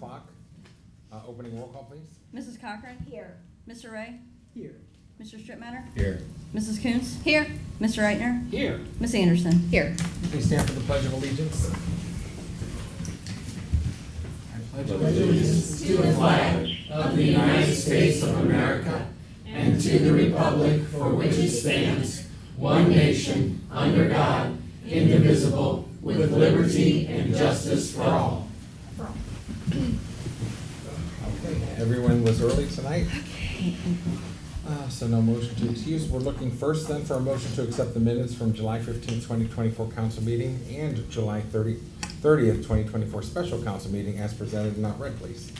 o'clock. Opening roll call, please. Mrs. Cochran? Here. Mr. Ray? Here. Mr. Strittmatter? Here. Mrs. Coons? Here. Mr. Eitner? Here. Miss Anderson? Here. Please stand for the Pledge of Allegiance. I pledge allegiance to the flag of the United States of America and to the republic for which it stands, one nation, under God, indivisible, with liberty and justice for all. Okay, everyone was early tonight. So no motion to excuse. We're looking first then for a motion to accept the minutes from July 15th, 2024 council meeting and July 30th, 2024 special council meeting as presented and not read, please.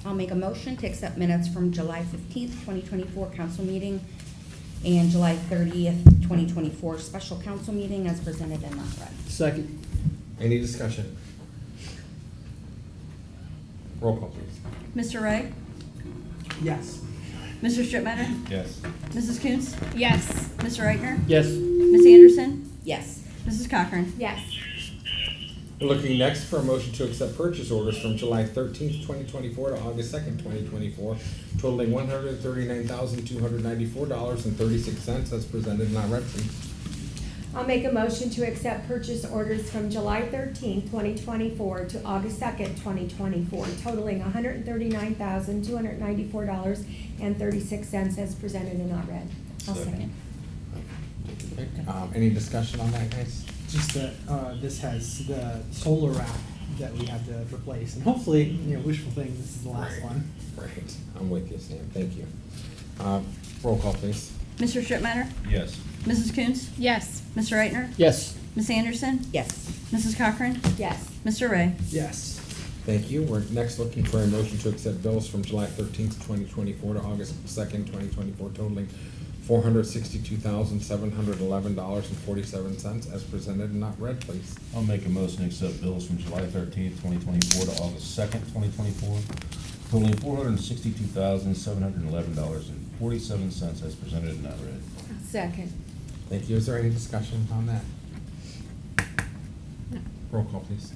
I'll make a motion to accept minutes from July 15th, 2024 council meeting and July 30th, 2024 special council meeting as presented and not read. Second. Any discussion? Roll call, please. Mr. Ray? Yes. Mr. Strittmatter? Yes. Mrs. Coons? Yes. Mr. Eitner? Yes. Miss Anderson? Yes. Mrs. Cochran? Yes. We're looking next for a motion to accept purchase orders from July 13th, 2024 to August 2nd, 2024, totaling $139,294.36 as presented and not read, please. I'll make a motion to accept purchase orders from July 13th, 2024 to August 2nd, 2024, totaling $139,294.36 as presented and not read. I'll second. Any discussion on that, guys? Just that this has the solar rack that we have to replace, and hopefully, wishful thinking, this is the last Right. one. Right. I'm with you, Sam. Thank you. Roll call, please. Mr. Strittmatter? Yes. Mrs. Coons? Yes. Mr. Eitner? Yes. Miss Anderson? Yes. Mrs. Cochran? Yes. Mr. Ray? Yes. Thank you. We're next looking for a motion to accept bills from July 13th, 2024 to August 2nd, 2024, totaling $462,711.47 as presented and not read, please. I'll make a motion to accept bills from July 13th, 2024 to August 2nd, 2024, totaling $462,711.47 as presented and not read. Second. Thank you. Is there any discussion on that? Roll call, please.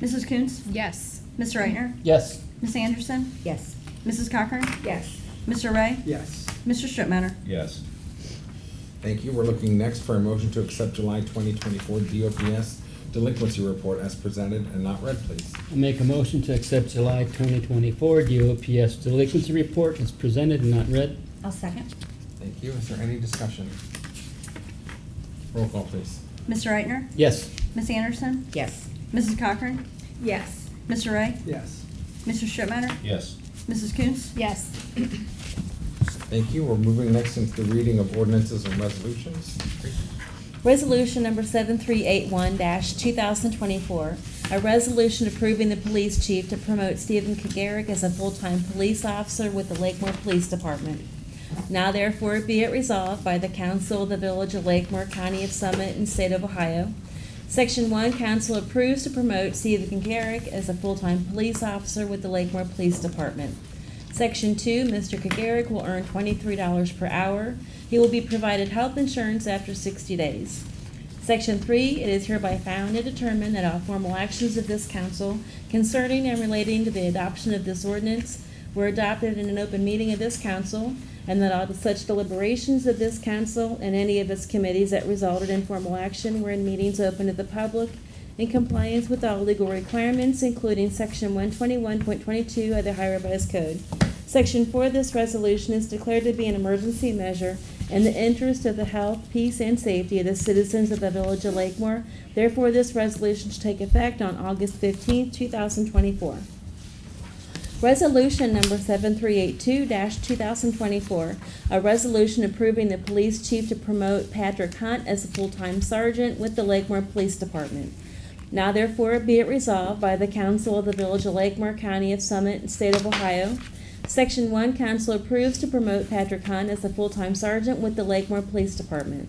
Mrs. Coons? Yes. Mr. Eitner? Yes. Miss Anderson? Yes. Mrs. Cochran? Yes. Mr. Ray? Yes. Mr. Strittmatter? Yes. Thank you. We're looking next for a motion to accept July 2024 DOPS delinquency report as presented and not read, please. I'll make a motion to accept July 2024 DOPS delinquency report as presented and not read. I'll second. Thank you. Is there any discussion? Roll call, please. Mr. Eitner? Yes. Miss Anderson? Yes. Mrs. Cochran? Yes. Mr. Ray? Yes. Mr. Strittmatter? Yes. Mrs. Coons? Yes. Thank you. We're moving next into the reading of ordinances and resolutions. Resolution number 7381-2024, a resolution approving the police chief to promote Stephen Kagarick as a full-time police officer with the Lakemore Police Department. Now therefore be it resolved by the Council of the Village of Lakemore, County of Summit, and State of Ohio. Section 1, Council approves to promote Stephen Kagarick as a full-time police officer with the Lakemore Police Department. Section 2, Mr. Kagarick will earn $23 per hour. He will be provided health insurance after 60 days. Section 3, it is hereby found and determined that all formal actions of this council concerning and relating to the adoption of this ordinance were adopted in an open meeting of this council, and that all such deliberations of this council and any of its committees that resulted in formal action were in meetings open to the public in compliance with all legal requirements, including Section 121.22 of the Ohio Revised Code. Section 4 of this resolution is declared to be an emergency measure in the interest of the health, peace, and safety of the citizens of the Village of Lakemore. Therefore, this resolution should take effect on August 15, 2024. Resolution number 7382-2024, a resolution approving the police chief to promote Patrick Hunt as a full-time sergeant with the Lakemore Police Department. Now therefore be it resolved by the Council of the Village of Lakemore, County of Summit, and State of Ohio. Section 1, Council approves to promote Patrick Hunt as a full-time sergeant with the Lakemore Police Department.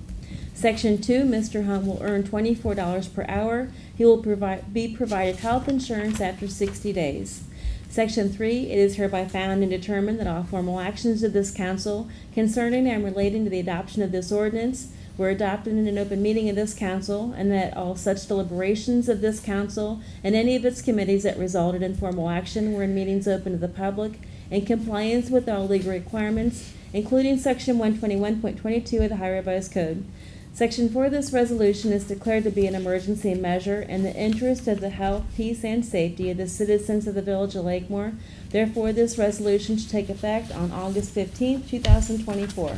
Section 2, Mr. Hunt will earn $24 per hour. He will be provided health insurance after 60 days. Section 3, it is hereby found and determined that all formal actions of this council concerning and relating to the adoption of this ordinance were adopted in an open meeting of this council, and that all such deliberations of this council and any of its committees that resulted in formal action were in meetings open to the public in compliance with all legal requirements, including Section 121.22 of the Ohio Revised Code. Section 4 of this resolution is declared to be an emergency measure in the interest of the health, peace, and safety of the citizens of the Village of Lakemore. Therefore, this resolution should take effect on August 15, 2024.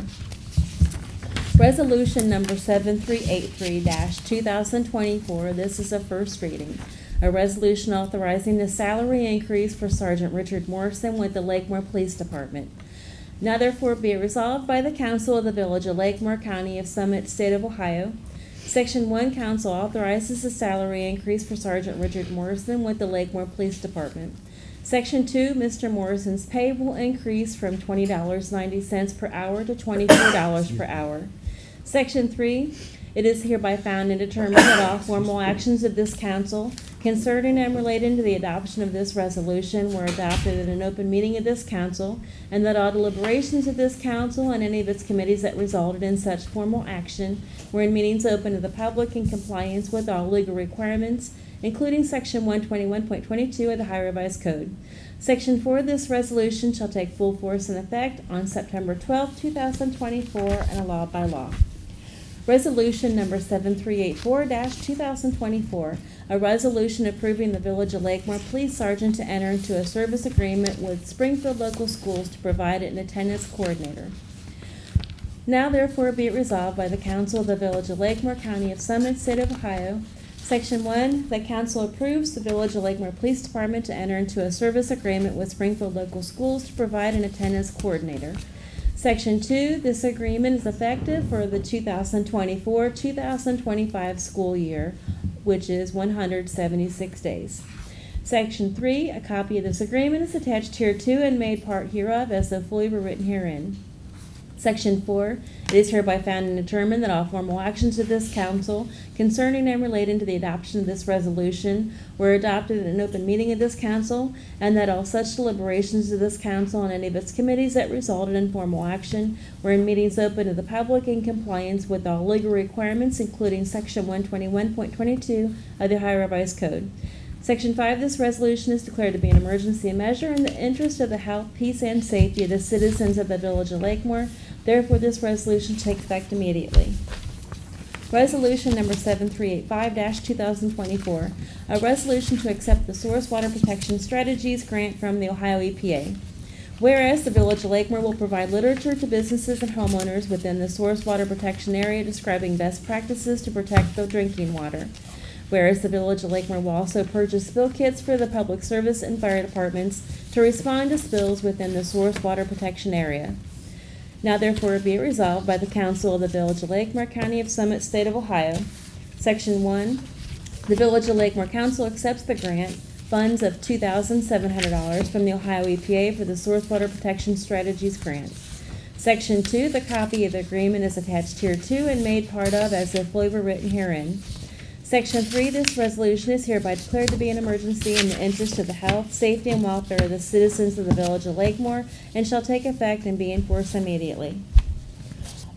Resolution number 7383-2024, this is a first reading. A resolution authorizing the salary increase for Sergeant Richard Morrison with the Lakemore Police Department. Now therefore be it resolved by the Council of the Village of Lakemore, County of Summit, State of Ohio. Section 1, Council authorizes the salary increase for Sergeant Richard Morrison with the Lakemore Police Department. Section 2, Mr. Morrison's pay will increase from $20.90 per hour to $24 per hour. Section 3, it is hereby found and determined that all formal actions of this council concerning and relating to the adoption of this resolution were adopted in an open meeting of this council, and that all deliberations of this council and any of its committees that resulted in such formal action were in meetings open to the public in compliance with all legal requirements, including Section 121.22 of the Ohio Revised Code. Section 4 of this resolution shall take full force and effect on September 12, 2024, and allowed by law. Resolution number 7384-2024, a resolution approving the Village of Lakemore Police Sergeant to enter into a service agreement with Springfield Local Schools to provide an attendance coordinator. Now therefore be it resolved by the Council of the Village of Lakemore, County of Summit, State of Ohio. Section 1, the Council approves the Village of Lakemore Police Department to enter into a service agreement with Springfield Local Schools to provide an attendance coordinator. Section 2, this agreement is effective for the 2024-2025 school year, which is 176 days. Section 3, a copy of this agreement is attached here to and made part hereof as though fully were written herein. Section 4, it is hereby found and determined that all formal actions of this council concerning and relating to the adoption of this resolution were adopted in an open meeting of this council, and that all such deliberations of this council and any of its committees that resulted in formal action were in meetings open to the public in compliance with all legal requirements, including Section 121.22 of the Ohio Revised Code. Section 5, this resolution is declared to be an emergency measure in the interest of the health, peace, and safety of the citizens of the Village of Lakemore. Therefore, this resolution takes effect immediately. Resolution number 7385-2024, a resolution to accept the Source Water Protection Strategies grant from the Ohio EPA. Whereas the Village of Lakemore will provide literature to businesses and homeowners within the Source Water Protection Area describing best practices to protect the drinking water. Whereas the Village of Lakemore will also purchase spill kits for the public service and fire departments to respond to spills within the Source Water Protection Area. Now therefore be it resolved by the Council of the Village of Lakemore, County of Summit, State of Ohio. Section 1, the Village of Lakemore Council accepts the grant funds of $2,700 from the Ohio EPA for the Source Water Protection Strategies grant. Section 2, the copy of the agreement is attached here to and made part of as if fully were written herein. Section 3, this resolution is hereby declared to be an emergency in the interest of the health, safety, and welfare of the citizens of the Village of Lakemore and shall take effect and be enforced immediately.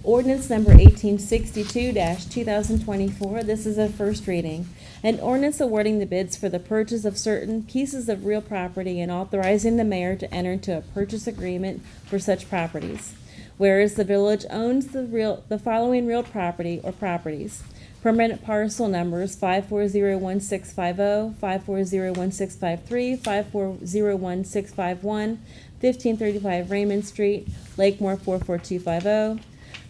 Ordinance number 1862-2024, this is a first reading. An ordinance awarding the bids for the purchase of certain pieces of real property and authorizing the mayor to enter into a purchase agreement for such properties. Whereas the village owns the following real property or properties: permanent parcel numbers 5401650, 5401653, 5401651, 1535 Raymond Street, Lakemore 44250.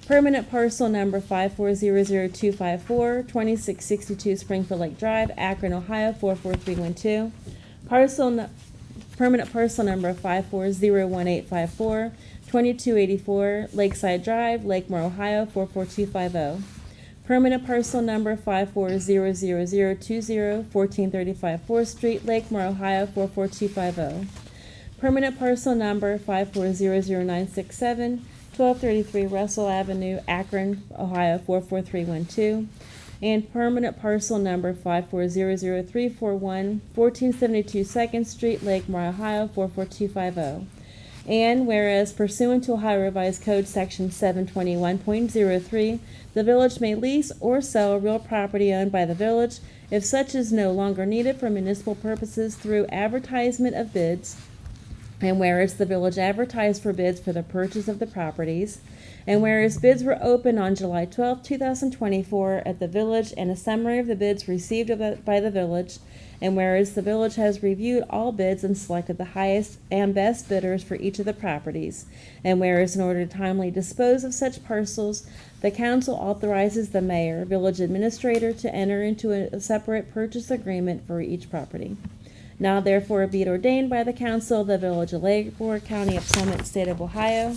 Permanent parcel number 5400254, 2662 Springfield Lake Drive, Akron, Ohio 44312. Permanent parcel number 5401854, 2284 Lakeside Drive, Lakemore, Ohio 44250. Permanent parcel number 5400020, 1435 4th Street, Lakemore, Ohio 44250. Permanent parcel number 5400967, 1233 Russell Avenue, Akron, Ohio 44312. And permanent parcel number 5400341, 1472 2nd Street, Lakemore, Ohio 44250. And whereas pursuant to Ohio Revised Code Section 721.03, the village may lease or sell real property owned by the village if such is no longer needed for municipal purposes through advertisement of bids. And whereas the village advertised for bids for the purchase of the properties, and whereas bids were opened on July 12, 2024 at the village and a summary of the bids received by the village, and whereas the village has reviewed all bids and selected the highest and best bidders for each of the properties, and whereas in order to timely dispose of such parcels, the council authorizes the mayor, village administrator, to enter into a separate purchase agreement for each property. Now therefore be it ordained by the council of the village of Lakemore, county of Summit, state of Ohio.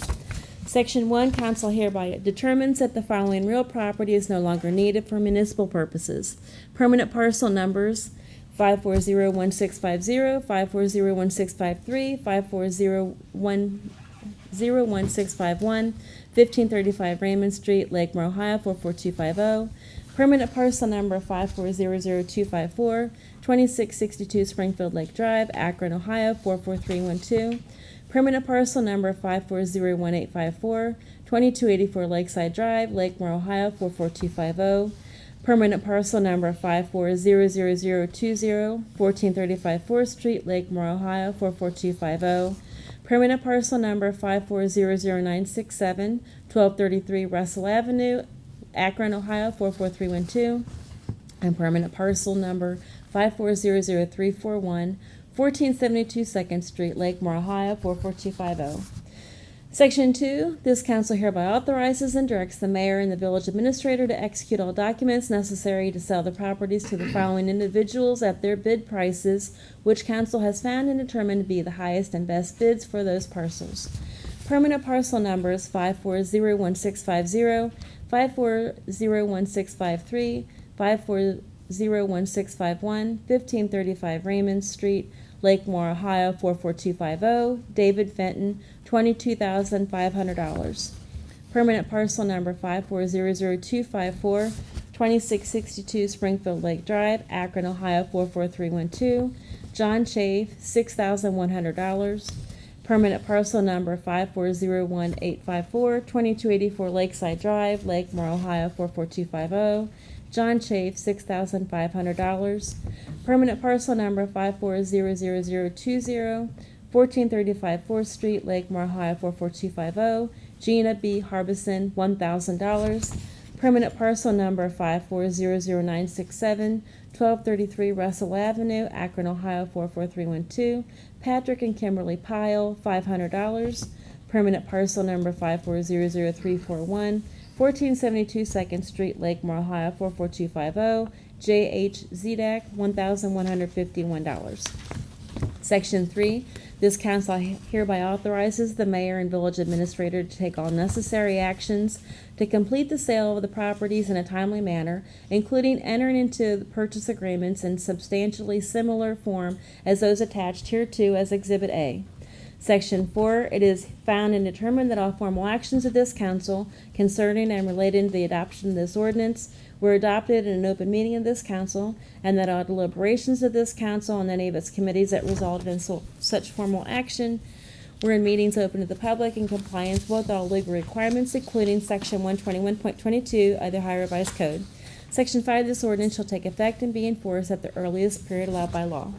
Section 1, council hereby determines that the following real property is no longer needed for municipal purposes. Permanent parcel numbers 5401650, 5401653, 5401651, 1535 Raymond Street, Lakemore, Ohio 44250. Permanent parcel number 5400254, 2662 Springfield Lake Drive, Akron, Ohio 44312. Permanent parcel number 5401854, 2284 Lakeside Drive, Lakemore, Ohio 44250. Permanent parcel number 5400020, 1435 4th Street, Lakemore, Ohio 44250. Permanent parcel number 5400967, 1233 Russell Avenue, Akron, Ohio 44312. And permanent parcel number 5400341, 1472 2nd Street, Lakemore, Ohio 44250. Section 2, this council hereby authorizes and directs the mayor and the village administrator to execute all documents necessary to sell the properties to the following individuals at their bid prices, which council has found and determined to be the highest and best bids for those parcels. Permanent parcel numbers 5401650, 5401653, 5401651, 1535 Raymond Street, Lakemore, Ohio 44250, David Fenton, $22,500. Permanent parcel number 5400254, 2662 Springfield Lake Drive, Akron, Ohio 44312, John Chafe, $6,100. Permanent parcel number 5401854, 2284 Lakeside Drive, Lakemore, Ohio 44250, John Chafe, $6,500. Permanent parcel number 5400020, 1435 4th Street, Lakemore, Ohio 44250, Gina B. Harbison, $1,000. Permanent parcel number 5400967, 1233 Russell Avenue, Akron, Ohio 44312, Patrick and Kimberly Pyle, $500. Permanent parcel number 5400341, 1472 2nd Street, Lakemore, Ohio 44250, J.H. Zedak, $1,151. Section 3, this council hereby authorizes the mayor and village administrator to take all necessary actions to complete the sale of the properties in a timely manner, including entering into purchase agreements in substantially similar form as those attached hereto as Exhibit A. Section 4, it is found and determined that all formal actions of this council concerning and relating to the adoption of this ordinance were adopted in an open meeting of this council, and that all deliberations of this council and any of its committees that resulted in such formal action were in meetings open to the public in compliance with all legal requirements, including Section 121.22 of the Ohio Revised Code. Section 5 of this ordinance shall take effect and be enforced at the earliest period allowed by law.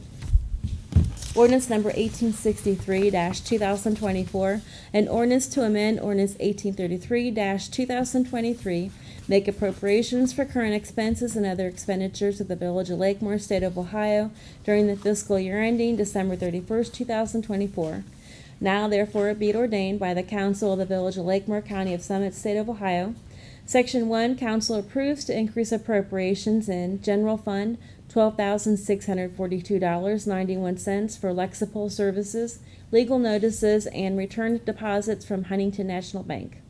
Ordinance number 1863-2024, an ordinance to amend ordinance 1833-2023, make appropriations for current expenses and other expenditures of the village of Lakemore, state of Ohio, during the fiscal year ending December 31st, 2024. Now therefore be it ordained by the council of the village of Lakemore, county of Summit, state of Ohio. Section 1, council approves to increase appropriations in general fund $12,642.91 for Lexipol services, legal notices, and return deposits from Huntington National Bank.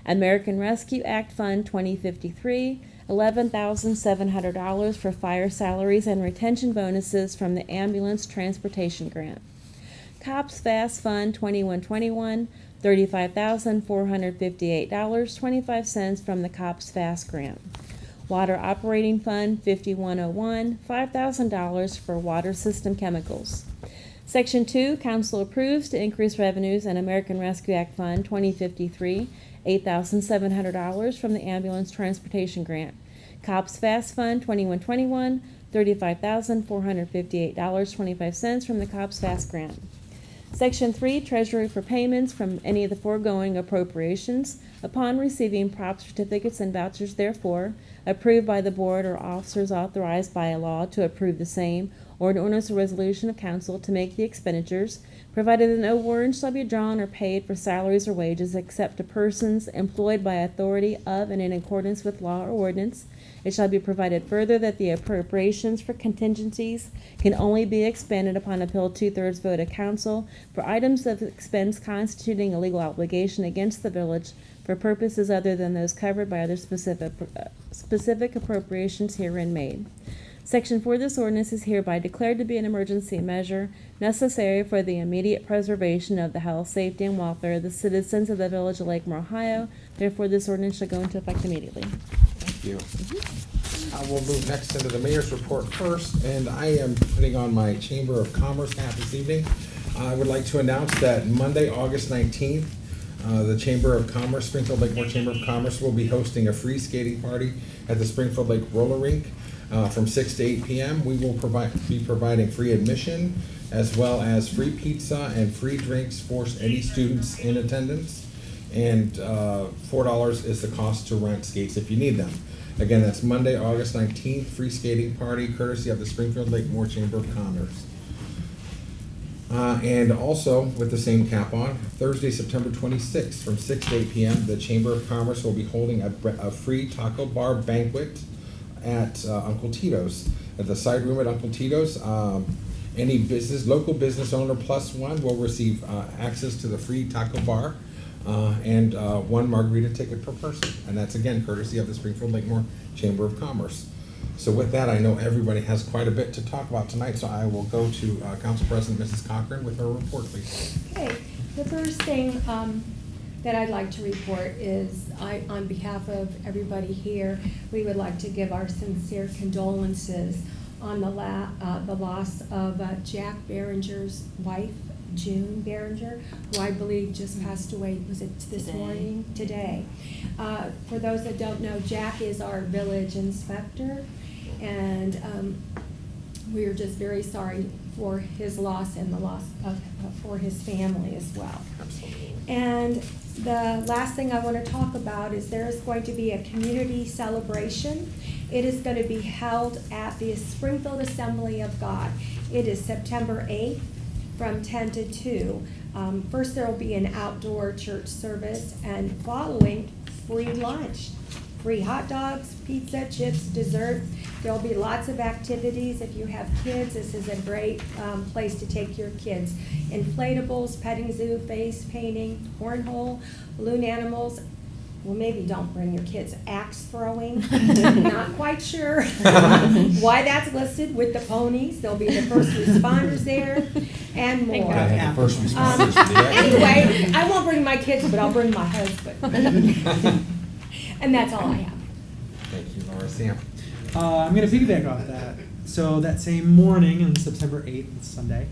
American Rescue Act Fund 2053, $11,700 for fire salaries and retention bonuses from the Ambulance Transportation Grant. Cops Fast Fund 2121, $35,458.25 from the Cops Fast Grant. Water Operating Fund 5101, $5,000 for water system chemicals. Section 2, council approves to increase revenues in American Rescue Act Fund 2053, $8,700 from the Ambulance Transportation Grant. COPS Fast Fund 2121, $35,458.25 from the COPS Fast Grant. Section 3, Treasury for payments from any of the foregoing appropriations upon receiving prop certificates and vouchers therefore, approved by the board or officers authorized by a law to approve the same, or an ordinance or resolution of council to make the expenditures, provided that no warrant shall be drawn or paid for salaries or wages except to persons employed by authority of and in accordance with law or ordinance. It shall be provided further that the appropriations for contingencies can only be expended upon a Bill 2/3 vote of council for items of expense constituting a legal obligation against the village for purposes other than those covered by other specific appropriations herein made. Section 4 of this ordinance is hereby declared to be an emergency measure necessary for the immediate preservation of the health, safety, and welfare of the citizens of the village of Lakemore, Ohio. Therefore, this ordinance shall go into effect immediately. Thank you. We'll move next into the mayor's report first, and I am putting on my Chamber of Commerce hat this evening. I would like to announce that Monday, August 19th, the Chamber of Commerce, Springfield Lakemore Chamber of Commerce, will be hosting a free skating party at the Springfield Lake Roller Rink from 6 to 8 p.m. We will be providing free admission as well as free pizza and free drinks for any students in attendance. And $4 is the cost to rent skates if you need them. Again, that's Monday, August 19th, free skating party courtesy of the Springfield Lakemore Chamber of Commerce. And also, with the same cap on, Thursday, September 26th, from 6 to 8 p.m., the Chamber of Commerce will be holding a free taco bar banquet at Uncle Tito's, at the side room at Uncle Tito's. Any local business owner plus one will receive access to the free taco bar and one margarita ticket per person. And that's, again, courtesy of the Springfield Lakemore Chamber of Commerce. So with that, I know everybody has quite a bit to talk about tonight, so I will go to Council President Mrs. Cochran with her report, please. Okay, the first thing that I'd like to report is, on behalf of everybody here, we would like to give our sincere condolences on the loss of Jack Behringer's wife, June Behringer, who I believe just passed away, was it this morning? Today. For those that don't know, Jack is our village inspector, and we are just very sorry for his loss and the loss for his family as well. Absolutely. And the last thing I want to talk about is there is going to be a community celebration. It is going to be held at the Springfield Assembly of God. It is September 8th from 10 to 2. First, there will be an outdoor church service, and following, free lunch. Free hot dogs, pizza, chips, dessert. There'll be lots of activities. If you have kids, this is a great place to take your kids. Inflatables, petting zoo, face painting, cornhole, balloon animals. Well, maybe don't bring your kids. Axe throwing, not quite sure why that's listed with the ponies. There'll be the first responders there and more. Gotta have the first responders for that. Anyway, I won't bring my kids, but I'll bring my husband. And that's all I have. Thank you, Laura. Sam? I'm going to piggyback off that. So that same morning on September 8th, it's Sunday,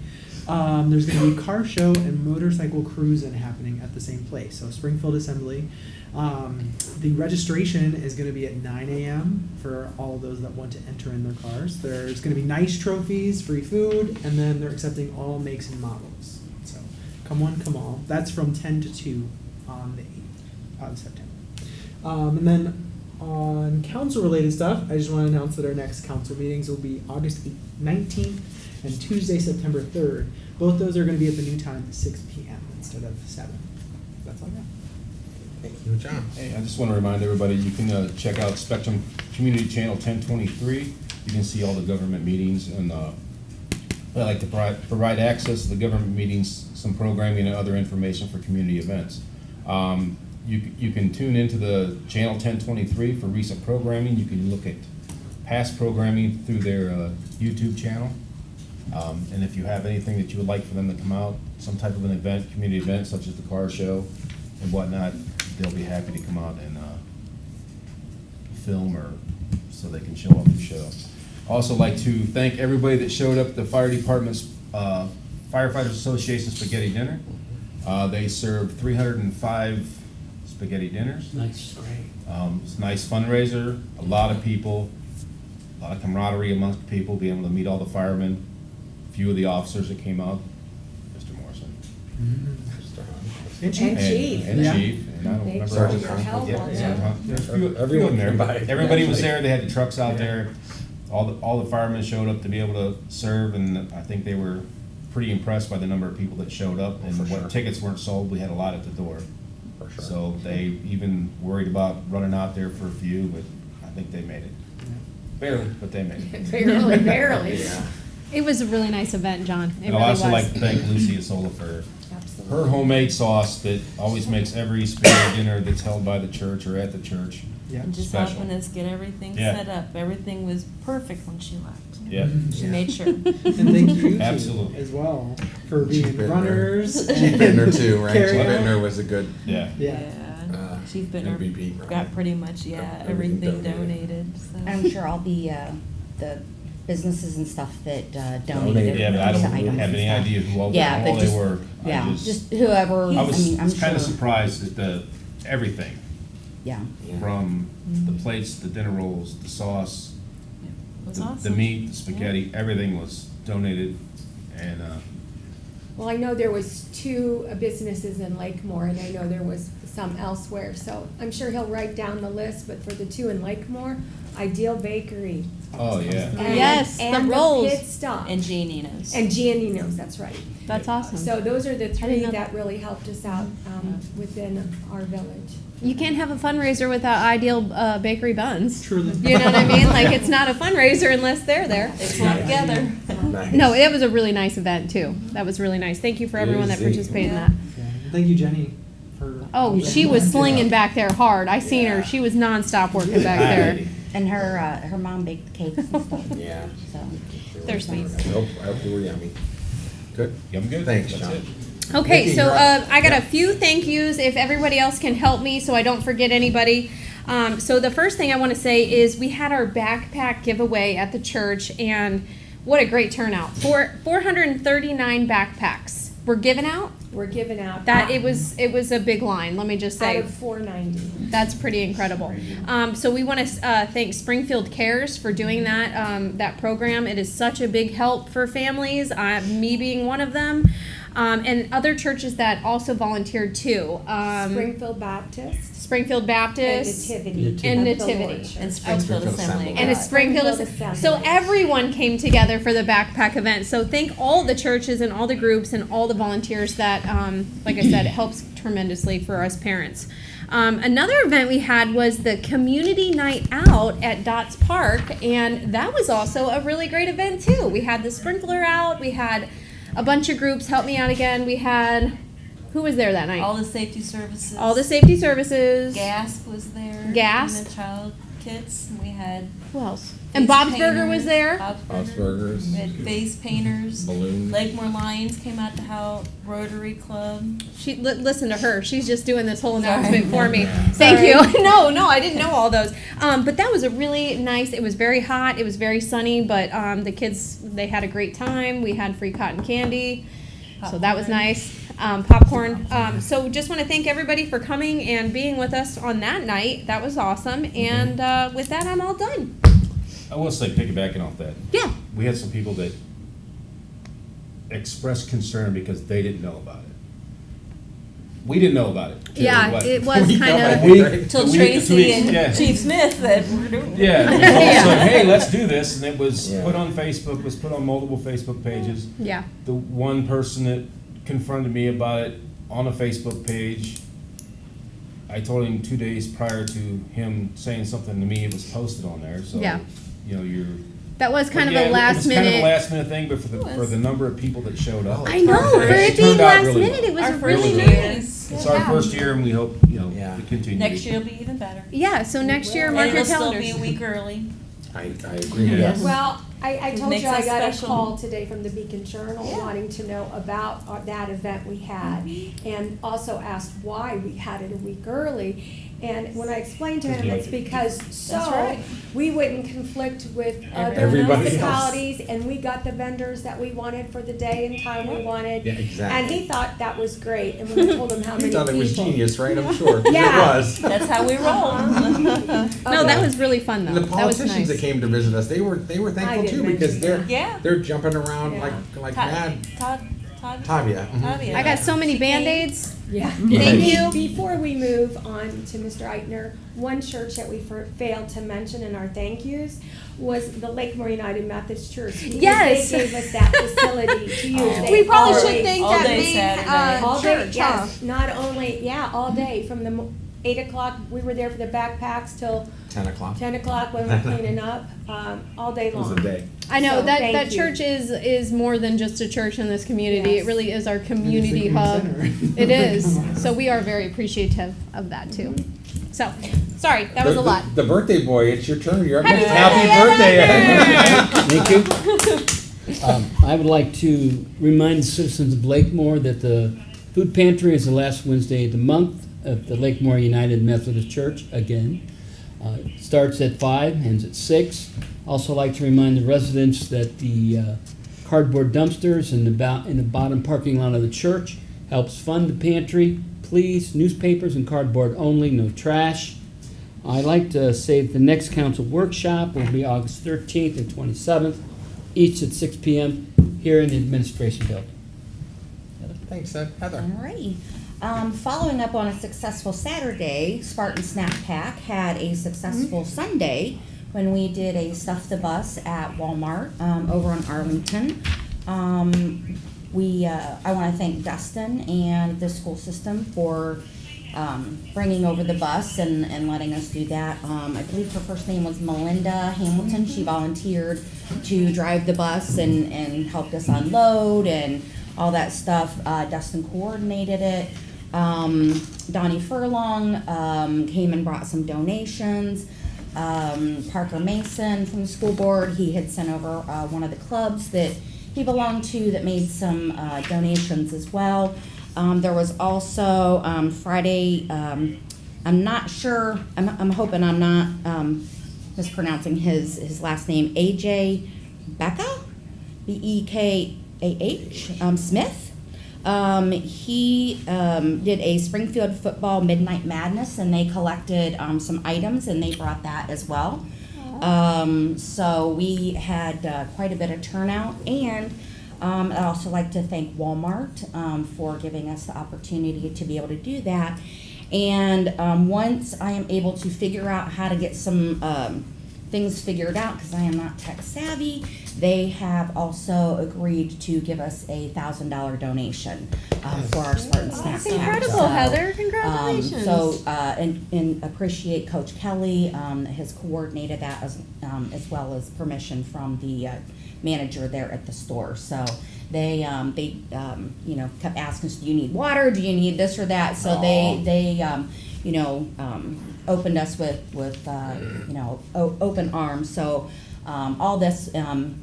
there's going to be a car show and motorcycle cruising happening at the same place. So Springfield Assembly. The registration is going to be at 9 a.m. for all of those that want to enter in their cars. There's going to be nice trophies, free food, and then they're accepting all makes and models. So come one, come all. That's from 10 to 2 on the 8th of September. And then on council-related stuff, I just want to announce that our next council meetings will be August 19th and Tuesday, September 3rd. Both those are going to be at the new time, 6 p.m. instead of 7. That's all I got. Thank you, John. Hey, I just want to remind everybody, you can check out Spectrum Community Channel 1023. You can see all the government meetings, and I like to provide access to the government meetings, some programming and other information for community events. You can tune into the Channel 1023 for recent programming. You can look at past programming through their YouTube channel. And if you have anything that you would like for them to come out, some type of an event, community event, such as the car show and whatnot, they'll be happy to come out and film, or so they can show up the show. Also like to thank everybody that showed up at the fire department's Firefighters Association spaghetti dinner. They served 305 spaghetti dinners. Nice. It's a nice fundraiser, a lot of people, a lot of camaraderie amongst the people, being able to meet all the firemen, a few of the officers that came out, Mr. Morrison. And And Chief. And Yeah. Chief, and I don't They remember. showed all your the- help Yeah, on yeah, that. there's a few- Everyone few of them came by. Everybody was there, they had the trucks out there, all the firemen showed up to be able to serve, and I think they were pretty impressed by the number of people that showed up, and For when sure. tickets weren't sold, we had a lot at the door. For sure. So they even worried about running out there for a few, but I think they made it. Barely, but they made it. Barely, barely. Yeah. It was a really nice event, John. It And really I'd also was. like to thank Lucy Asola for Absolutely. her homemade sauce that always makes every spaghetti dinner that's held by the church or at the church. Yeah. And just Special. helping us get everything Yeah. set up. Everything was perfect when she left. Yeah. She made sure. And thank you two Absolutely. as well for Chief being Bittner. runners. Chief Bittner too, right? Chief Carry on. Bittner was a good Yeah. Yeah. Chief Bittner MVP, right? got pretty much, Everything everything donated. donated, so. I'm sure all the businesses and stuff that Donated. donated. Yeah, but I don't some items have and any stuff. idea who all Yeah, all but they just- were. Yeah, just whoever, I I was mean, I'm sure. kind of surprised at everything, Yeah. from the plates, the dinner rolls, the sauce, It was the awesome. meat, the spaghetti, everything was donated, and, Well, I know there was 2 businesses in Lakemore, and I know there was some elsewhere, so I'm sure he'll write down the list, but for the 2 in Lakemore, Ideal Bakery. oh, yeah. and- Yes, the and rolls. Pit Stop. And Giannino's. And Giannino's, that's right. That's awesome. So those are the didn't 3 know that really helped us out within our village. You can't have a fundraiser without Ideal Bakery buns. Truly. You know what I mean? Like, it's not a fundraiser unless they're there. It's all together. Nice. No, it was a really nice event, too. That was really nice. Thank you for everyone that Easy. participated in that. Yeah. Thank you, Jenny, for. Oh, she was slinging back there hard. I seen her. Yeah. She was nonstop working back there. And her mom baked cakes and stuff. Yeah. So. They're sweet. I hope they were yummy. Good. I'm good. Thanks, That's John. it. Okay, Vicky, so you're up. I got a few thank yous if everybody else can help me so I don't forget anybody. So the first thing I want to say is we had our backpack giveaway at the church, and what a great turnout. 439 backpacks were given out. We're giving out. That it was a big line, let me just Out say. of 490. That's pretty incredible. So we want to thank Springfield Cares for doing that program. It is such a big help for families, me being one of them, and other churches that also volunteered too. Springfield Baptist. Springfield And Baptist. Nativity. And of the Nativity. Lord Church. And Springfield Springfield Assembly. Assembly. And it's Springfield. Springfield So Assembly. everyone came together for the backpack event. So thank all the churches and all the groups and all the volunteers that, like I said, it helps tremendously for us parents. Another event we had was the community night out at Dots Park, and that was also a really great event too. We had the sprinkler out. We had a bunch of groups help me out again. We had, who was there that night? All the safety services. All the safety services. Gasp was there. Gasp. And the child kits. And we had. Who else? And face Bob's Burger painters, was there. Bob's Burgers. We had face painters. Balloons. Lakemore Lions came out to help. Rotary Club. Listen to her. She's just doing this whole Sorry. announcement for me. Yeah. Thank Sorry. you. No, I didn't know all those. But that was a really nice. It was very hot. It was very sunny. But the kids, they had a great time. We had free cotton candy, so that was Popcorn. nice. Popcorn. So just want to thank everybody for coming and being with us on that night. That was awesome. And with that, I'm all done. I will say, piggybacking off that, Yeah. we had some people that expressed concern because they didn't know about it. We didn't know about it. till Yeah, what? it was We kind know of. it. Till We- Tracy and yeah. Chief Smith said we're doing it. Yeah, it was all said, hey, let's do this, and it was Yeah. put on Facebook, was put on multiple Facebook pages. Yeah. The one person that confronted me about it on a Facebook page, I told him 2 days prior to him saying something to me, it was posted on there, so, Yeah. you know, you're. That was kind of Yeah, a last It was kind of a minute. last minute thing, but for It for was. the number of people that showed up. I know, for It it being turned out last really minute, it well. was Our first really year. nice. It's our Yeah. first year, and we hope, Yeah. to continue. Next year will be even better. Yeah, so next year, mark And your it'll still calendars. be a week early. I agree. Yeah. Yes. Well, I It told makes you I us got special. a call today from the Beacon Journal wanting to know about that event we had, and also asked why we had it a week early. And when I explained to him, it's because right. we wouldn't conflict with other Everybody else. municipalities, and we got the vendors that we wanted for the day and time we wanted. Yeah, exactly. And he thought that was great, and when we told him how many You people. thought it was genius, right? I'm sure. 'Cause Yeah. It was. That's how we roll. No, that was really fun though. And the That was politicians that nice. came to visit us, they were thankful didn't too, because mention they're Yeah. jumping around Yeah. like Todd- mad. Tavia. Tavia. I got so many Band-Aids. Yeah. Thank you. Before we move on to Mr. Eitner, one church that we failed to mention in our thank yous was the Lakemore United Methodist Church. Because Yes. They gave us that facility to use. They We probably always- should thank all that day being Saturday. All day, church, huh? yes, not only, all day, from the 8 o'clock, we were there for the backpacks till 10 o'clock. 10 o'clock when we're cleaning up, all day It was long. a day. I know So, that thank you. church is more than just a church in this community. Yes. It really is our It is the community community hub. center. It is. So we are very appreciative of that too. So, sorry, that was a lot. The birthday boy, it's your turn. You're up Happy next. birthday, Happy birthday. Thank you. I would like to remind the citizens of Lakemore that the food pantry is the last Wednesday of the month at the Lakemore United Methodist Church again. It starts at 5, ends at 6. Also like to remind the residents that the cardboard dumpsters in the bottom parking lot of the church helps fund the pantry. Please, newspapers and cardboard only, no trash. I'd like to say that the next council workshop will be August 13th and 27th, each at 6 p.m. here in the administration building. Thanks, Ed. Heather. Alrighty. Following up on a successful Saturday, Spartan Snack Pack had a successful Sunday when we did a Stuff the Bus at Walmart over on Arlington. I want to thank Dustin and the school system for bringing over the bus and letting us do that. I believe her first name was Melinda Hamilton. She volunteered to drive the bus and helped us unload and all that stuff. Dustin coordinated it. Donnie Furlong came and brought some donations. Parker Mason from the school board, he had sent over one of the clubs that he belonged to that made some donations as well. There was also Friday, I'm not sure, I'm hoping I'm not mispronouncing his last name, AJ Becca, Bekah, Smith. He did a Springfield football Midnight Madness, and they collected some items, and they brought that as well. So we had quite a bit of turnout, and I'd also like to thank Walmart for giving us the opportunity to be able to do that. And once I am able to figure out how to get some things figured out, because I am not tech savvy, they have also agreed to give us a $1,000 donation for our Spartan Snack That's Pack. incredible, So, Heather. Congratulations. And appreciate Coach Kelly has coordinated that as well as permission from the manager there at the store. So they kept asking us, do you need water? Do you need this or that? So they opened us with open arms. So all this,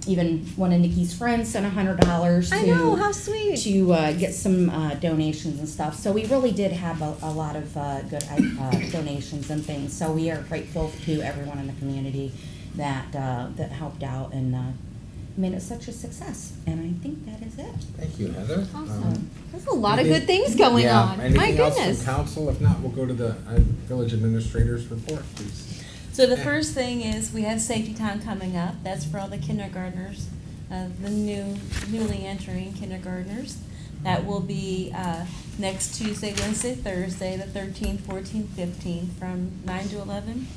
even one of Nikki's friends sent $100 I know, how sweet. to get some donations and stuff. So we really did have a lot of good donations and things. So we are grateful to everyone in the community that helped out and made it such a success. And I think that is it. Thank you, Heather. Awesome. There's a lot of anything- good things going yeah, on. My Anything else goodness. from council? If not, we'll go to the village administrator's report, please. So the first thing is we have Safety Time coming up. That's for all the kindergartners, the newly entering kindergartners. That will be next Tuesday, Wednesday, Thursday, the 13th, 14th, 15th, from 9 to 11.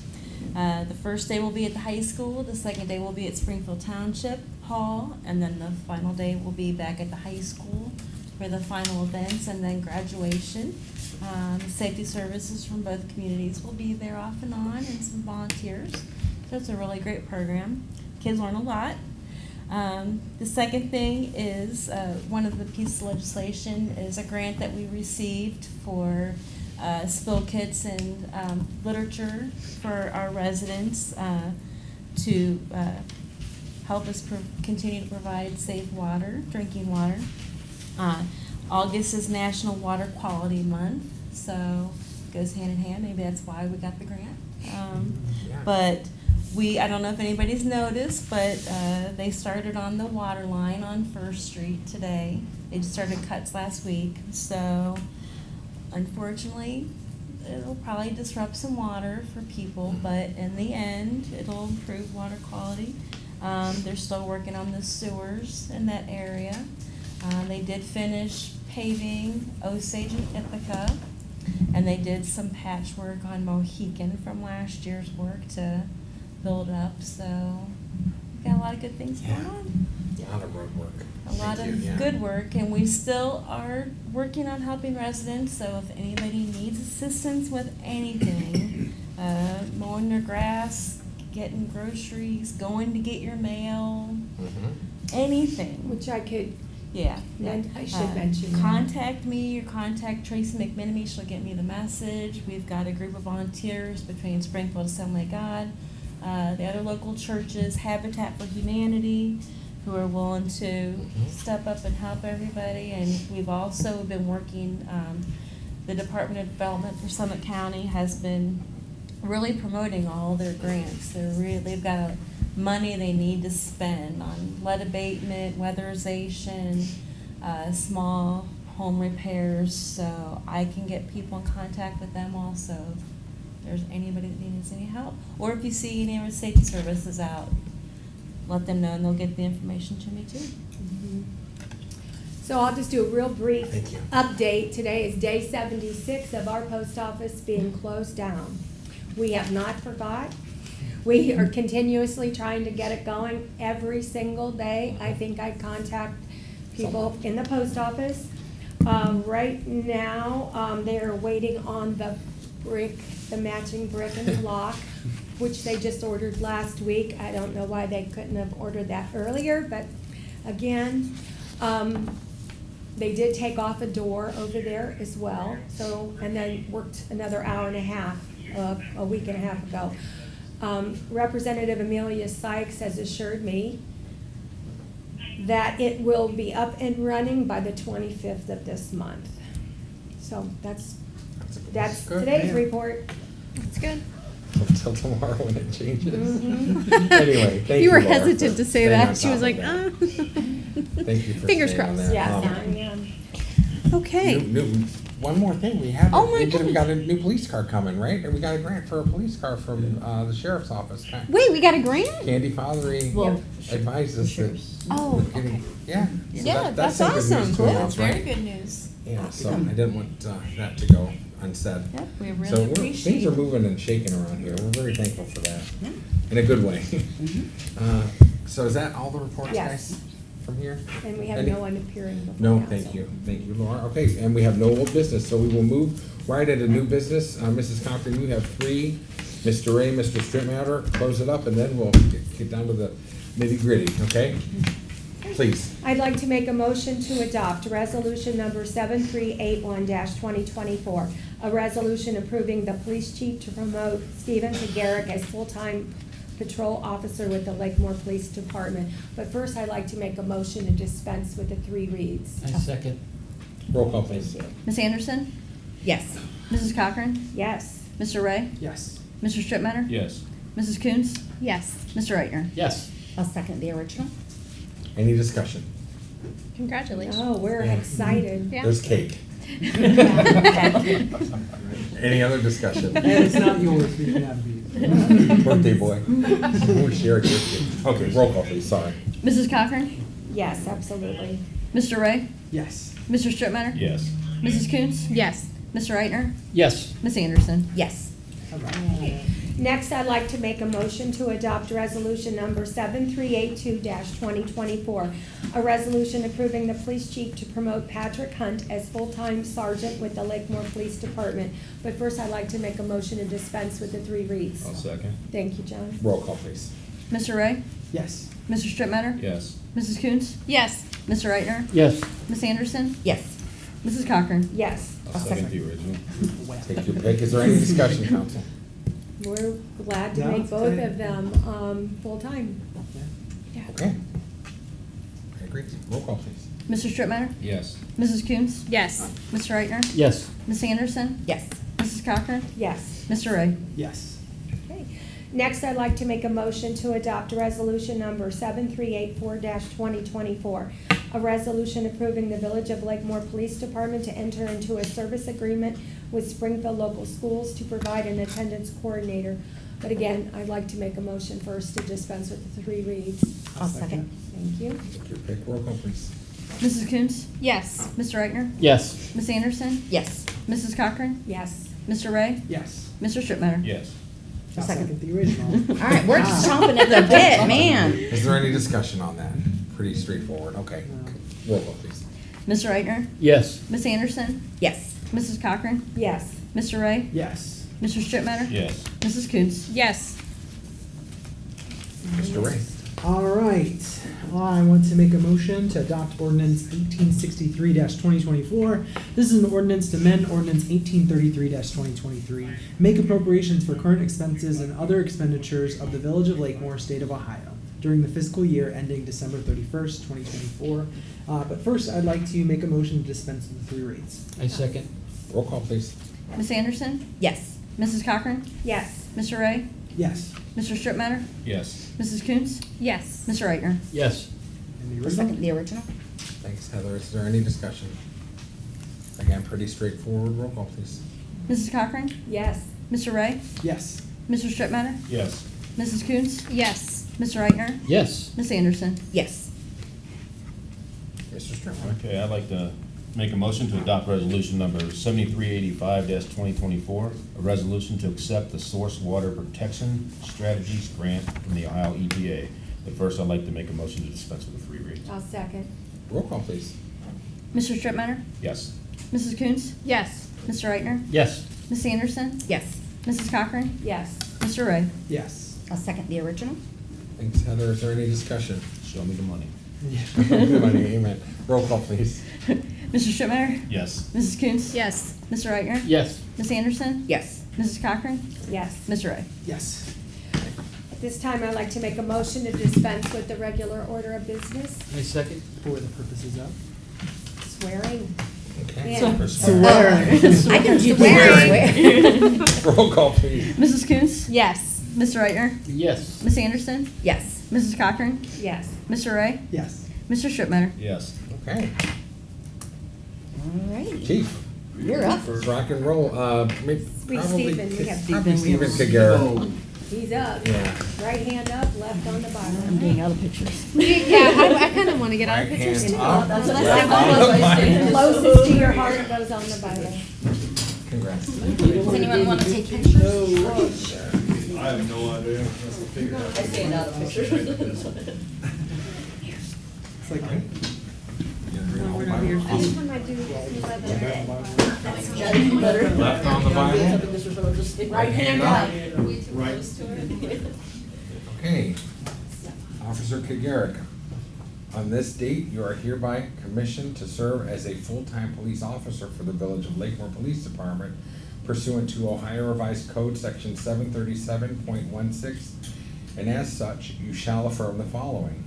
The first day will be at the high school. The second day will be at Springfield Township Hall, and then the final day will be back at the high school for the final events and then graduation. Safety services from both communities will be there off and on, and some volunteers. So it's a really great program. Kids learn a lot. The second thing is one of the pieces of legislation is a grant that we received for spill kits and literature for our residents to help us continue to provide safe water, drinking water. August is National Water Quality Month, so goes hand in hand. Maybe that's why we got the grant. Yeah. But I don't know if anybody's noticed, but they started on the water line on First Street today. They just started cuts last week, so unfortunately, it'll probably disrupt some water for people, but in the end, it'll improve water quality. They're still working on the sewers in that area. They did finish paving Osage and Ithaca, and they did some patchwork on Mohican from last year's work to build up, so we've got a lot of good things going on. A lot of road work. A lot Thank you, of yeah. good work, and we still are working on helping residents, so if anybody needs assistance with anything, mowing their grass, getting groceries, going to get your mail, Mhm. anything. Which I could, Yeah. I should mention that. Contact me or contact Tracy McMenemy, she'll get me the message. We've got a group of volunteers between Springfield Assembly of God, the other local churches, Habitat for Humanity, who are willing to step up and help everybody. And we've also been working, the Department of Development for Summit County has been really promoting all their grants. They've got money they need to spend on lead abatement, weatherization, small home repairs, so I can get people in contact with them also if there's anybody that needs any help. Or if you see any of the safety services out, let them know and they'll get the information to me too. so I'll just do a real brief Thank you. update. Today is day 76 of our post office being closed down. We have not forgot. We are continuously trying to get it going every single day. I think I contact people in the post office. Right now, they're waiting on the brick, the matching brick and the lock, which they just ordered last week. I don't know why they couldn't have ordered that earlier, but again, they did take off a door over there as well, so, and then worked another hour and a half, a week and a half ago. Representative Amelia Sykes has assured me that it will be up and running by the 25th of this month. So that's Good. today's Yeah. report. That's good. Until tomorrow when it changes. Mhm. Anyway, thank you, You were Laura, hesitant for to say staying on that. She was top like, of that. Thank you for Fingers staying on crossed. that. Yes, Um, I am. Okay. One more thing, we have, Oh my we got a new police car coming, right? And we got a grant for a police car from, the sheriff's office. Wait, we got a grant? Candy Fothery Well, advised us that. Oh, we're getting- Yeah. So Yeah, that's some good news awesome. to Cool. announce, Very right? good news. Yeah, so I didn't want, that to go unsaid. Yep, we So really appreciate things are it. moving and shaking around here. We're very thankful for that, in a good way. So is that all the reports, Yes. guys, from here? And we have Any- no one appearing before No, council. thank you, Laura. Okay, and we have no old business, so we will move right into new business. Mrs. Cochran, you have three. Mr. Ray, Mr. Strittmatter, close it up, and then we'll get down to the nitty-gritty, okay? Please. I'd like to make a motion to adopt resolution number 7381-2024, a resolution approving the police chief to promote Stephen Garrick as full-time patrol officer with the Lakemore Police Department. But first, I'd like to make a motion to dispense with the three reads. I second. Roll call, please. Ms. Anderson? Yes. Mrs. Cochran? Yes. Mr. Ray? Yes. Mr. Strittmatter? Yes. Mrs. Coons? yes. Mr. Reichner? Yes. I'll second the original. Any discussion? Congratulations. Oh, we're Yeah. excited. Yeah. There's cake. Any other discussion? And it's not yours, we can have these. Birthday boy. We'll share it with you. Okay, roll call, please, sorry. Mrs. Cochran? Yes, absolutely. Mr. Ray? Yes. Mr. Strittmatter? Yes. Mrs. Coons? Yes. Mr. Reichner? Yes. Ms. Anderson? Yes. All right. Next, I'd like to make a motion to adopt resolution number 7382-2024, a resolution approving the police chief to promote Patrick Hunt as full-time sergeant with the Lakemore Police Department. But first, I'd like to make a motion to dispense with the three reads. I'll second. Thank you, John. Roll call, please. Mr. Ray? Yes. Mr. Strittmatter? Yes. Mrs. Coons? Yes. Mr. Reichner? Yes. Ms. Anderson? Yes. Mrs. Cochran? Yes, I'll second the original. Take your pick. Is there any discussion, council? we're glad to No, make it's both good. of them full-time. Okay. I agree. Roll call, please. Mr. Strittmatter? Yes. Mrs. Coons? Yes. Mr. Reichner? Yes. Ms. Anderson? Yes. Mrs. Mrs. Cochran, Yes. Mr. Ray. Yes. Okay. Next, I'd like to make a motion to adopt resolution number 7384-2024, a resolution approving the Village of Lakemore Police Department to enter into a service agreement with Springfield Local Schools to provide an attendance coordinator. But again, I'd like to make a motion first to dispense with the 3 reads. I'll second. Thank you. Thank you, Vic. Roll call, please. Mrs. Coontz, Yes. Mr. Reichner, Yes. Miss Anderson, Yes. Mrs. Cochran, Yes. Mr. Ray, Yes. Mr. Strittmatter. Yes. I'll Second. second the original. All right, we're just chomping at the bit, man. Is there any discussion on that? Pretty straightforward, okay. Roll call, please. Mr. Reichner, Yes. Miss Anderson, Yes. Mrs. Cochran, Yes. Mr. Ray, Yes. Mr. Strittmatter, Yes. Mrs. Coontz. Yes. Mr. Ray. All right. I want to make a motion to adopt ordinance 1863-2024. This is an ordinance to amend ordinance 1833-2023, make appropriations for current expenses and other expenditures of the Village of Lakemore, State of Ohio, during the fiscal year ending December 31st, 2024. But first, I'd like to make a motion to dispense with the 3 reads. I second. Roll call, please. Miss Anderson, Yes. Mrs. Cochran, Yes. Mr. Ray, Yes. Mr. Strittmatter, Yes. Mrs. Coontz, Yes. Mr. Reichner. Yes. And the I'll original? second the original. Thanks, Heather. Is there any discussion? Again, pretty straightforward. Roll call, please. Mrs. Cochran, Yes. Mr. Ray, Yes. Mr. Strittmatter, Yes. Mrs. Coontz, Yes. Mr. Reichner, Yes. Miss Anderson. Yes. Mr. Strickland. Okay, I'd like to make a motion to adopt resolution number 7385-2024, a resolution to accept the Source Water Protection Strategies Grant from the Ohio EPA. But first, I'd like to make a motion to dispense with the 3 reads. I'll second. Roll call, please. Mr. Strittmatter, Yes. Mrs. Coontz, Yes. Mr. Reichner, Yes. Miss Anderson, Yes. Mrs. Cochran, Yes. Mr. Ray. Yes. I'll second the original. Thanks, Heather. Is there any discussion? Show me the money. Money, amen. Roll call, please. Mr. Strittmatter, Yes. Mrs. Coontz, Yes. Mr. Reichner, Yes. Miss Anderson, Yes. Mrs. Cochran, Yes. Mr. Ray. Yes. At this time, I'd like to make a motion to dispense with the regular order of business. I second. For the purposes of? Swearing. Okay. Yeah. For Swearing. I can do swear. Roll call, please. Mrs. Coontz, Yes. Mr. Reichner, Yes. Miss Anderson, Yes. Mrs. Cochran, Yes. Mr. Ray, Yes. Mr. Strittmatter. Yes. Okay. All righty. Chief. You're up. Rock and roll. Sweet Stephen, we have Probably Stephen. Stephen Kagera. He's up. Yeah. Right hand up, left on the I'm Bible. doing other pictures. Yeah, I kind of want to get out of Right pictures hand too. up. That's left what on the Bible. Closest to your heart goes on the Bible. Congrats. Does anyone want to take pictures? I have no idea. That's a figure out. It's like, This one I do Left on the Bible. Right hand up. Right. Okay. Officer Kagarick, on this date, you are hereby commissioned to serve as a full-time police officer for the Village of Lakemore Police Department pursuant to Ohio Revised Code, Section 737.16, and as such, you shall affirm the following.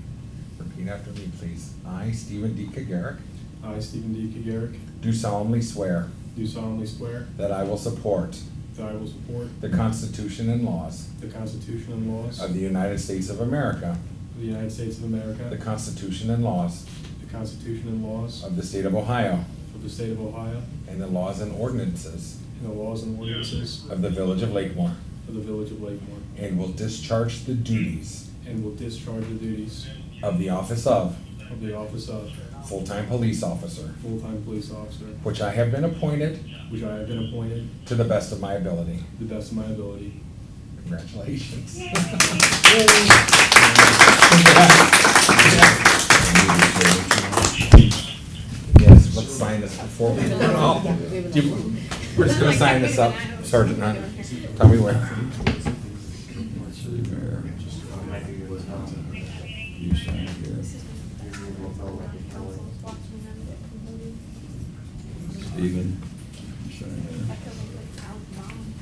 Repeat after me, please. I, Stephen D. Kagarick, I, Stephen D. Kagarick, do solemnly swear do solemnly swear that I will support that I will support the Constitution and laws the Constitution and laws of of the United States of America, the United States of America, the Constitution and laws the Constitution and laws of the State of Ohio, of the State of Ohio, and the laws and ordinances and the laws and ordinances of the Village of Lakemore, of the Village of Lakemore, and will discharge the duties and will discharge the duties of the office of of the office of full-time police officer, full-time police officer, which I have been appointed which I have been appointed to the best of my ability. to the best of my ability. Congratulations. Yes, let's sign this before we, we're just gonna sign this up, Sergeant Hunt. Tell me where. Stephen.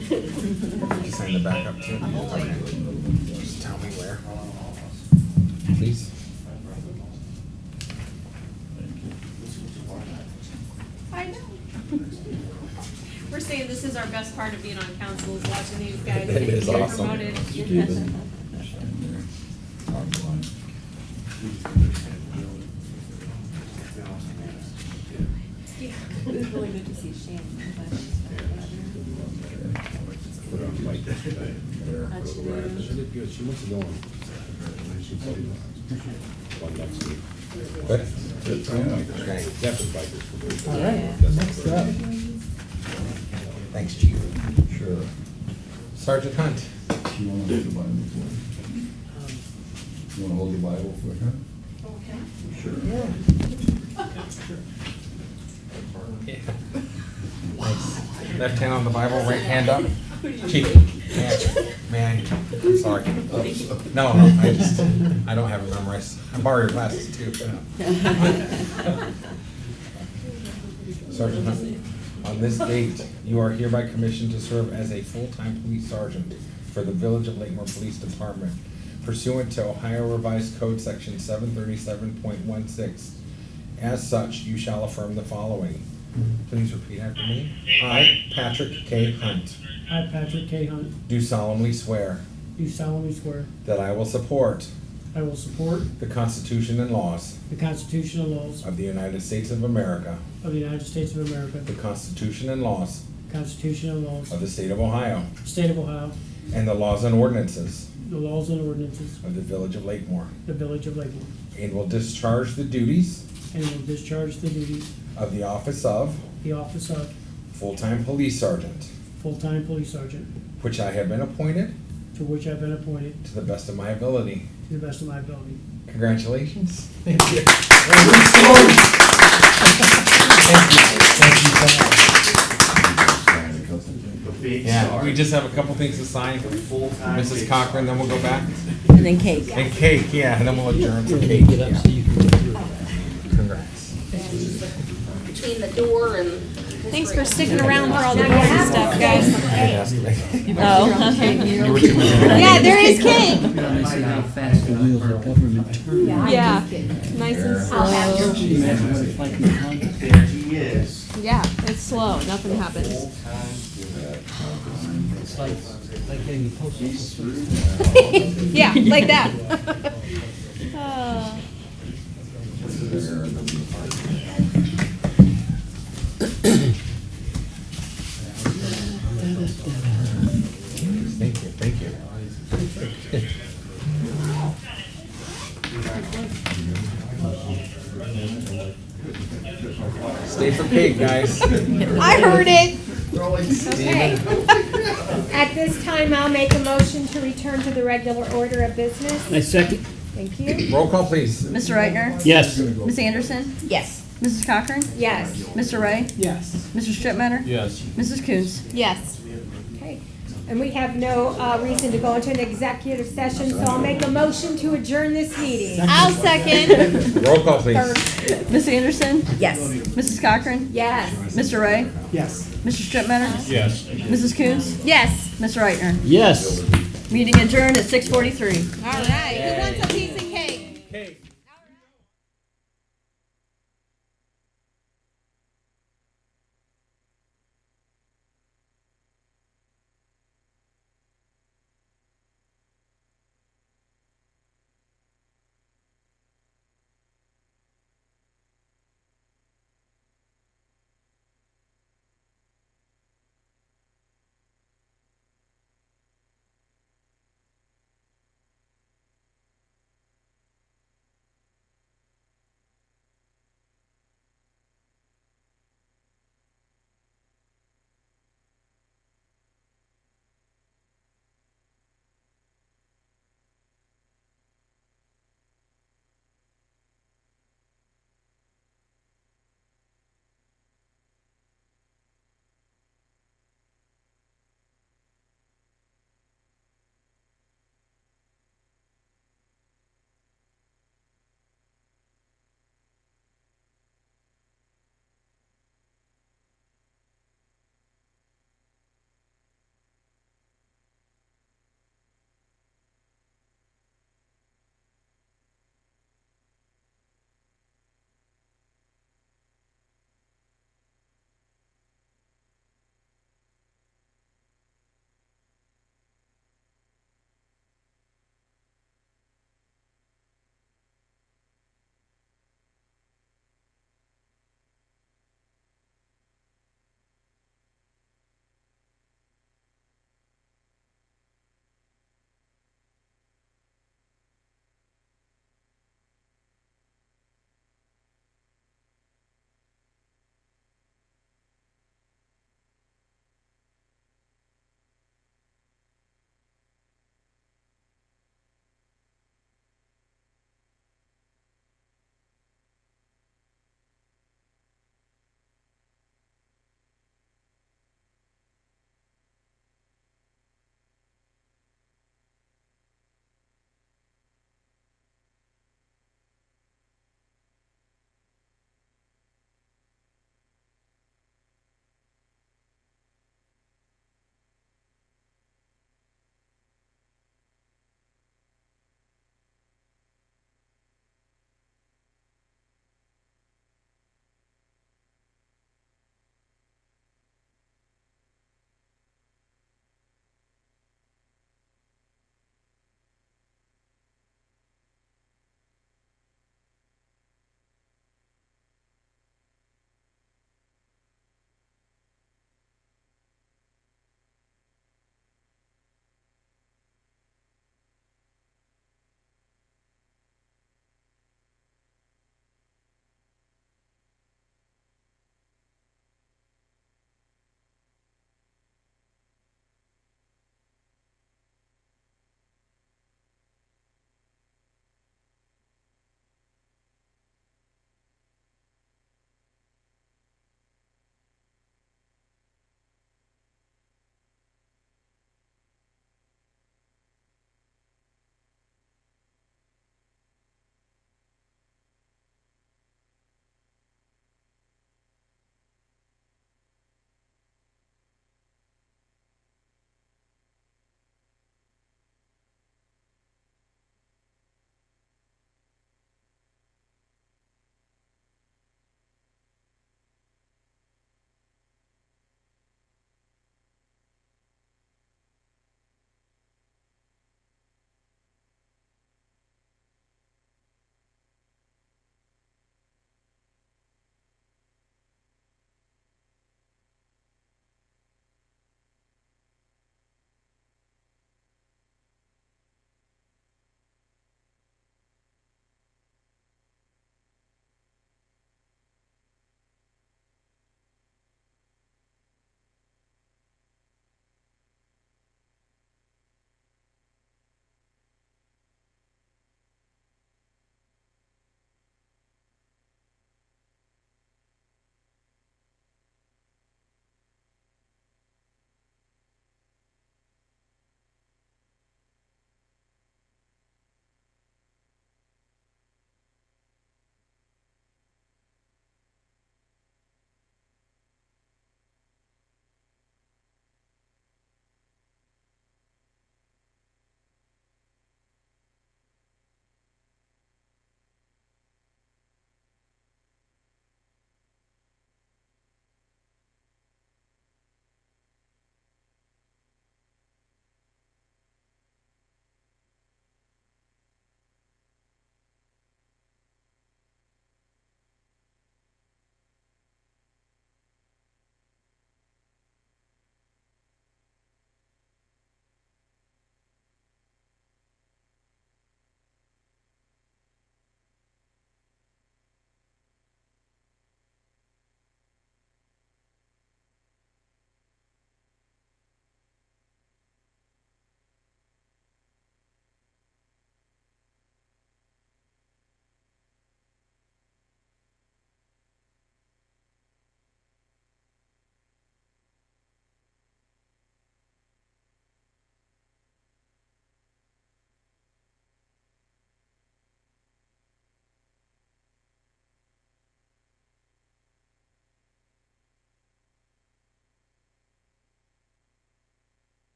You sign the back up too? Okay. Just tell me where. Please. I know. We're saying this is our best part of being on council, is watching these guys It is get awesome. promoted. It was really good to see Shannon. She did good. She wants to go on. One next week. Good. Okay. Definitely. All right, next up. Thanks, Chief. Sure. Sergeant Hunt. You wanna hold the Bible for her? You wanna hold the Bible for her? Okay. Sure. Yeah. Nice. Left hand on the Bible, right hand up. Chief, may I? I'm sorry. No, I don't have it memorized. I borrow your glasses too. Sergeant Hunt, on this date, you are hereby commissioned to serve as a full-time police sergeant for the Village of Lakemore Police Department pursuant to Ohio Revised Code Section 737.16. As such, you shall affirm the following. Please repeat after me. I, Patrick K. Hunt, I, Patrick K. Hunt, do solemnly swear do solemnly swear that I will support I will support the Constitution and laws the Constitution and laws of the United States of America, of the United States of America, the Constitution and laws the Constitution and laws of of the State of Ohio, the State of Ohio, and the laws and ordinances the laws and ordinances of the Village of Lakemore, of the Village of Lakemore, and will discharge the duties and will discharge the duties of the office of the office of full-time police sergeant, full-time police sergeant, which I have been appointed to which I've been appointed to the best of my ability. to the best of my ability. Congratulations. Thank you. Thank you. Yeah, we just have a couple things to sign. Mrs. Cochran, then we'll go back. And then cake. And cake, yeah, and then we'll adjourn for Get cake. up so you can get through. Congrats. Between the door and. Thanks for sticking around for all the important stuff, guys. Oh. You were too busy. Yeah, there is cake. How fast the wheels of government turn. Yeah, nice and slow. Imagine what it's like in Congress. There he is. Yeah, it's slow, nothing happens. It's like getting the post office. Yeah, like that. Oh. Thank you, thank you. Stay for cake, guys. I heard it. Okay. At this time, I'll make a motion to return to the regular order of business. I second. Thank you. Roll call, please. Mr. Reichner? Yes. Ms. Anderson? Yes. Mrs. Cochran? Yes. Mr. Ray? Yes. Mr. Strittmatter? Yes. Mrs. Coons? Yes. Okay. And we have no reason to go into an executive session, so I'll make a motion to adjourn this meeting. I'll second. Roll call, please. Ms. Anderson? Yes. Mrs. Cochran? Yes. Mr. Ray? Yes. Mr. Strittmatter? Yes. Mrs. Coons? Yes. Mr. Reichner? Yes. Meeting adjourned at 6:43. All right. Who wants a